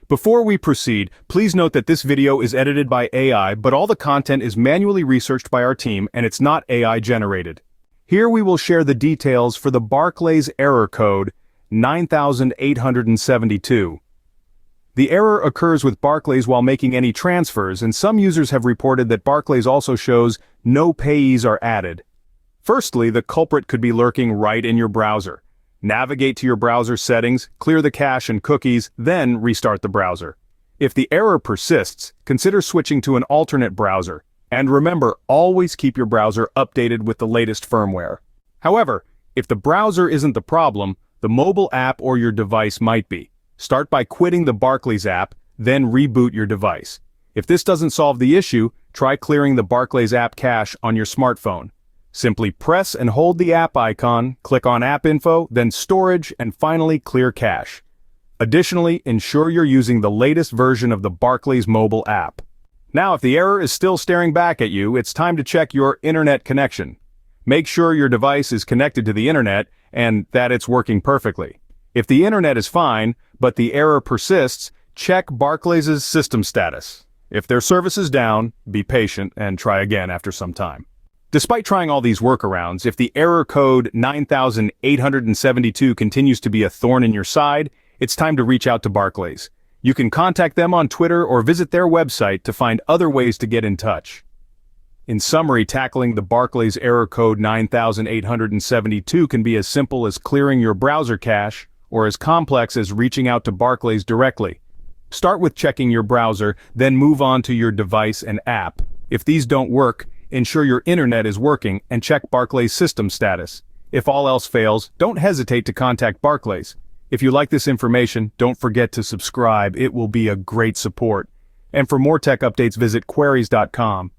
Before we proceed, please note that this video is edited by AI, but all the content is manually researched by our team and it's not AI generated. Here we will share the details for the Barclays Error Code 9872. The error occurs with Barclays while making any transfers, and some users have reported that Barclays also shows no payees are added. Firstly, the culprit could be lurking right in your browser. Navigate to your browser settings, clear the cache and cookies, then restart the browser. If the error persists, consider switching to an alternate browser. And remember, always keep your browser updated with the latest firmware. However, if the browser isn't the problem, the mobile app or your device might be. Start by quitting the Barclays app, then reboot your device. If this doesn't solve the issue, try clearing the Barclays app cache on your smartphone. Simply press and hold the app icon, click on App Info, then Storage, and finally clear cache. Additionally, ensure you're using the latest version of the Barclays mobile app. Now, if the error is still staring back at you, it's time to check your internet connection. Make sure your device is connected to the internet and that it's working perfectly. If the internet is fine, but the error persists, check Barclays' system status. If their service is down, be patient and try again after some time. Despite trying all these workarounds, if the error code 9872 continues to be a thorn in your side, it's time to reach out to Barclays. You can contact them on Twitter or visit their website to find other ways to get in touch. In summary, tackling the Barclays error code 9872 can be as simple as clearing your browser cache, or as complex as reaching out to Barclays directly. Start with checking your browser, then move on to your device and app. If these don't work, ensure your internet is working and check Barclays' system status. If all else fails, don't hesitate to contact Barclays. If you like this information, don't forget to subscribe. It will be a great support. And for more tech updates, visit queries.com.